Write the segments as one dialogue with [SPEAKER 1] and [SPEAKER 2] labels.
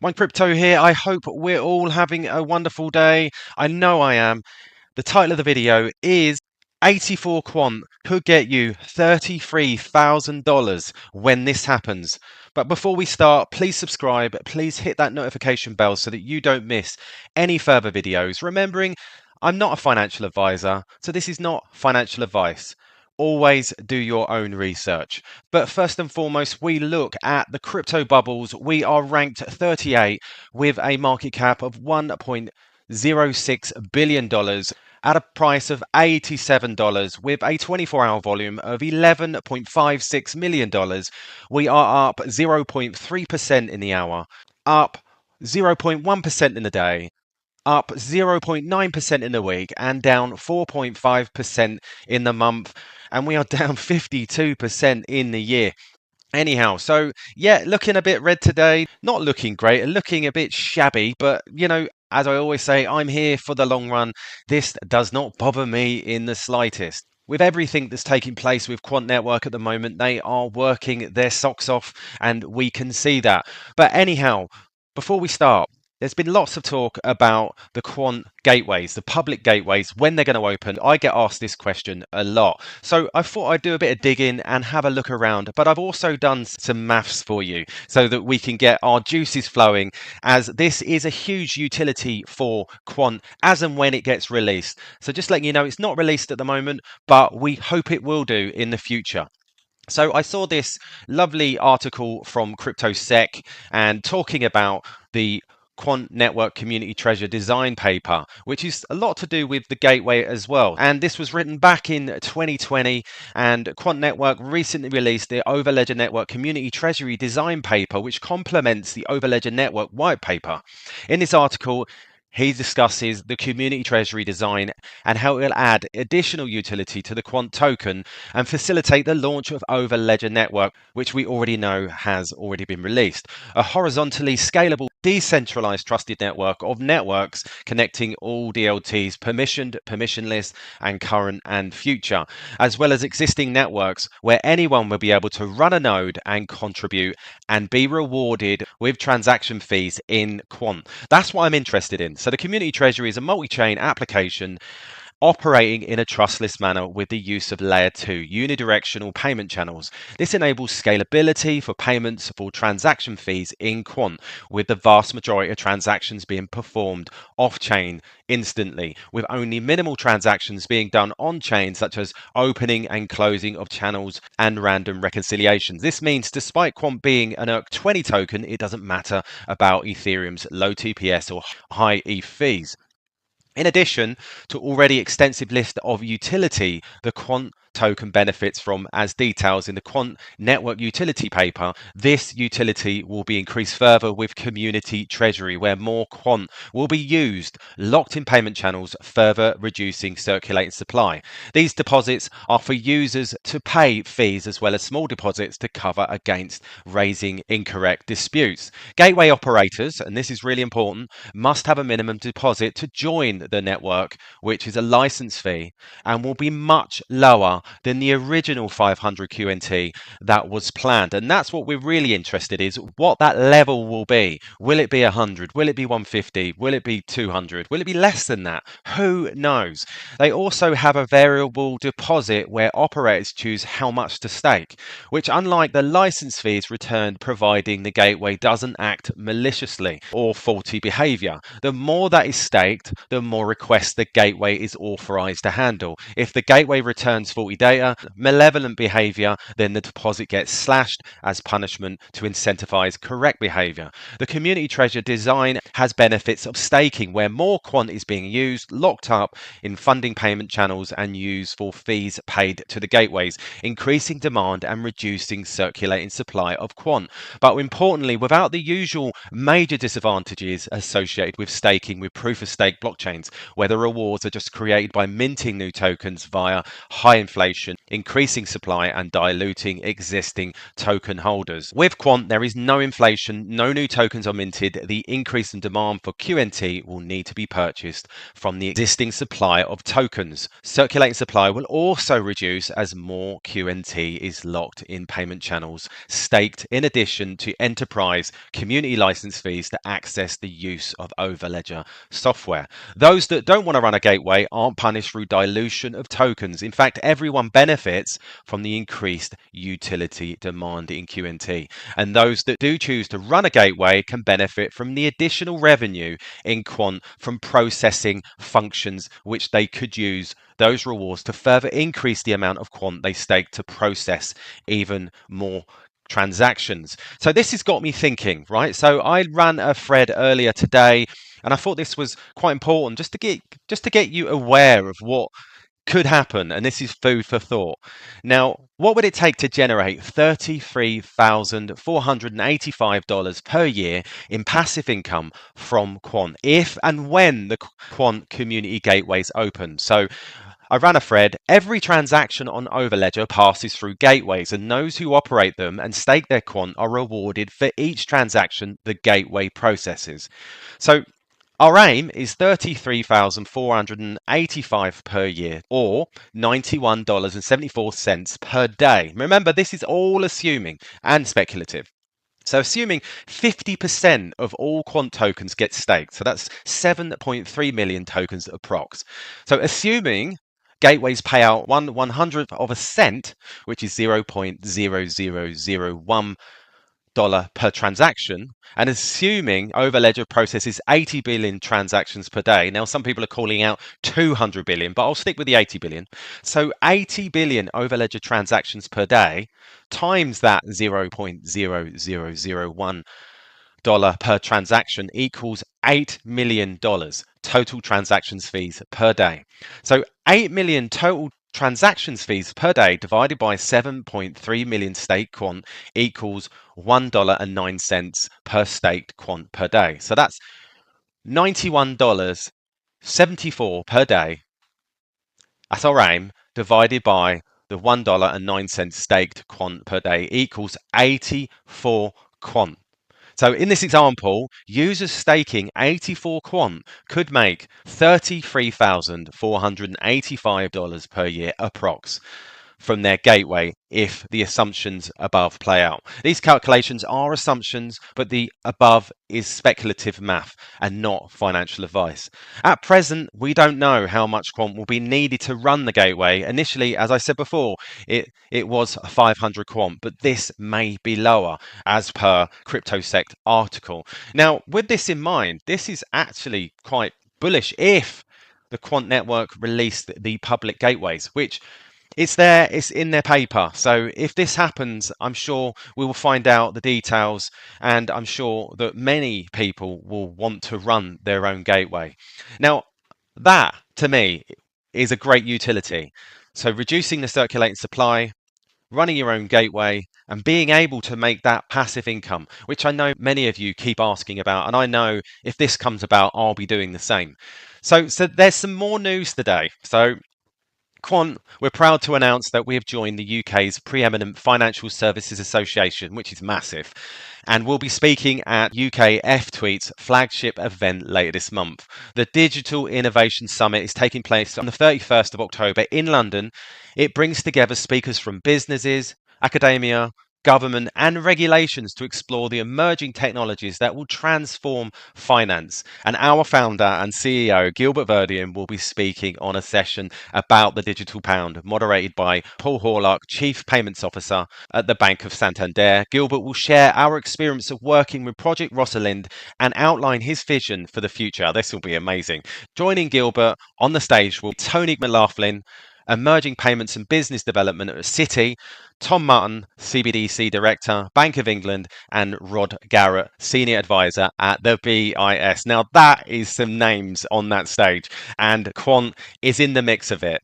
[SPEAKER 1] One Crypto here. I hope we're all having a wonderful day. I know I am. The title of the video is 84 Quant could get you $33,000 when this happens. But before we start, please subscribe. Please hit that notification bell so that you don't miss any further videos. Remembering, I'm not a financial advisor, so this is not financial advice. Always do your own research. But first and foremost, we look at the crypto bubbles. We are ranked 38 with a market cap of $1.06 billion at a price of $87 with a 24-hour volume of $11.56 million. We are up 0.3% in the hour, up 0.1% in the day, up 0.9% in the week, and down 4.5% in the month, and we are down 52% in the year. Anyhow, so yeah, looking a bit red today, not looking great, looking a bit shabby, but as I always say, I'm here for the long run. This does not bother me in the slightest. With everything that's taking place with Quant Network at the moment, they are working their socks off, and we can see that. But anyhow, before we start, there's been lots of talk about the quant gateways, the public gateways, when they're going to open. I get asked this question a lot. So I thought I'd do a bit of digging and have a look around. But I've also done some maths for you so that we can get our juices flowing, as this is a huge utility for quant as and when it gets released. So just letting you know, it's not released at the moment, but we hope it will do in the future. So I saw this lovely article from CryptoSec and talking about the Quant Network Community Treasure design paper, which is a lot to do with the gateway as well. And this was written back in 2020, and Quant Network recently released the Overledger Network Community Treasury design paper, which complements the Overledger Network white paper. In this article, he discusses the community treasury design and how it will add additional utility to the Quant token and facilitate the launch of Overledger Network, which we already know has already been released. A horizontally scalable, decentralized trusted network of networks connecting all DLTs, permissioned, permissionless, and current and future, as well as existing networks where anyone will be able to run a node and contribute and be rewarded with transaction fees in Quant. That's what I'm interested in. So the Community Treasury is a multi-chain application operating in a trustless manner with the use of layer 2 unidirectional payment channels. This enables scalability for payments for transaction fees in Quant, with the vast majority of transactions being performed off-chain instantly, with only minimal transactions being done on-chain, such as opening and closing of channels and random reconciliations. This means despite Quant being an ERC20 token, it doesn't matter about Ethereum's low TPS or high ETH fees. In addition to already extensive list of utility, the Quant token benefits from, as details in the Quant Network utility paper, this utility will be increased further with Community Treasury, where more Quant will be used, locked in payment channels, further reducing circulating supply. These deposits are for users to pay fees, as well as small deposits to cover against raising incorrect disputes. Gateway operators, and this is really important, must have a minimum deposit to join the network, which is a license fee, and will be much lower than the original 500 QNT that was planned. And that's what we're really interested in, is what that level will be. Will it be 100? Will it be 150? Will it be 200? Will it be less than that? Who knows? They also have a variable deposit where operators choose how much to stake, which, unlike the license fees, returned providing the gateway doesn't act maliciously or faulty behavior. The more that is staked, the more requests the gateway is authorized to handle. If the gateway returns faulty data, malevolent behavior, then the deposit gets slashed as punishment to incentivize correct behavior. The Community Treasure design has benefits of staking, where more Quant is being used, locked up in funding payment channels, and used for fees paid to the gateways, increasing demand and reducing circulating supply of Quant. But importantly, without the usual major disadvantages associated with staking with proof of stake blockchains, where the rewards are just created by minting new tokens via high inflation inflation, increasing supply and diluting existing token holders. With Quant, there is no inflation, no new tokens are minted. The increase in demand for QNT will need to be purchased from the existing supply of tokens. Circulating supply will also reduce as more QNT is locked in payment channels, staked in addition to enterprise community license fees to access the use of Overledger software. Those that don't want to run a gateway aren't punished through dilution of tokens. In fact, everyone benefits from the increased utility demand in QNT. And those that do choose to run a gateway can benefit from the additional revenue in Quant from processing functions which they could use those rewards to further increase the amount of Quant they stake to process even more transactions. So this has got me thinking, right? So I ran a thread earlier today and I thought this was quite important just to get you aware of what could happen, and this is food for thought. Now, what would it take to generate $33,485 per year in passive income from Quant if and when the Quant community gateways open? So I ran a thread. Every transaction on Overledger passes through gateways, and those who operate them and stake their Quant are rewarded for each transaction the gateway processes. So our aim is $33,485 per year, or $91.74 per day. Remember, this is all assuming and speculative. So assuming 50% of all Quant tokens get staked, so that's 7.3 million tokens approx. So assuming gateways pay out 1/100th of a cent, which is 0.0001 dollar per transaction, and assuming Overledger processes 80 billion transactions per day. Now, some people are calling out 200 billion, but I'll stick with the 80 billion. So 80 billion Overledger transactions per day times that 0.0001 dollar per transaction equals $8 million total transactions fees per day. So 8 million total transactions fees per day divided by 7.3 million staked Quant equals $1.09 per staked Quant per day. So that's $91.74 per day. That's our aim, divided by the $1.09 staked Quant per day equals 84 Quant. So in this example, users staking 84 Quant could make $33,485 per year approx from their gateway if the assumptions above play out. These calculations are assumptions, but the above is speculative math and not financial advice. At present, we don't know how much Quant will be needed to run the gateway. Initially, as I said before, it was 500 Quant, but this may be lower as per CryptoSect article. Now, with this in mind, this is actually quite bullish if the Quant network released the public gateways, which it's there, it's in their paper. So if this happens, I'm sure we will find out the details, and I'm sure that many people will want to run their own gateway. Now, that to me is a great utility. So reducing the circulating supply, running your own gateway, and being able to make that passive income, which I know many of you keep asking about, and I know if this comes about, I'll be doing the same. So there's some more news today. So Quant, we're proud to announce that we have joined the UK's preeminent Financial Services Association, which is massive, and we'll be speaking at UK F-Tweet's flagship event later this month. The Digital Innovation Summit is taking place on the 31st of October in London. It brings together speakers from businesses, academia, government and regulations to explore the emerging technologies that will transform finance. And our founder and CEO, Gilbert Verdian, will be speaking on a session about the digital pound, moderated by Paul Horlock, Chief Payments Officer at the Bank of Santander. Gilbert will share our experience of working with Project Rosalind and outline his vision for the future. This will be amazing. Joining Gilbert on the stage will be Tony McLaughlin, Emerging Payments and Business Development at Citi, Tom Mutton, CBDC Director, Bank of England, and Rod Garrett, Senior Advisor at the BIS. Now that is some names on that stage, and Quant is in the mix of it.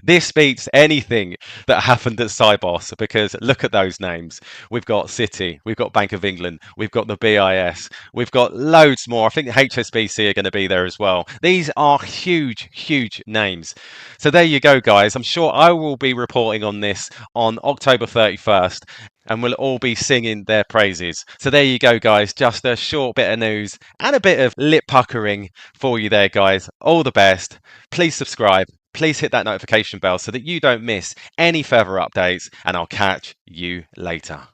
[SPEAKER 1] This beats anything that happened at Cybos because look at those names. We've got Citi, we've got Bank of England, we've got the BIS, we've got loads more. I think HSBC are going to be there as well. These are huge, huge names. So there you go, guys. I'm sure I will be reporting on this on October 31st and we'll all be singing their praises. So there you go, guys. Just a short bit of news and a bit of lip puckering for you there, guys. All the best. Please subscribe. Please hit that notification bell so that you don't miss any further updates, and I'll catch you later.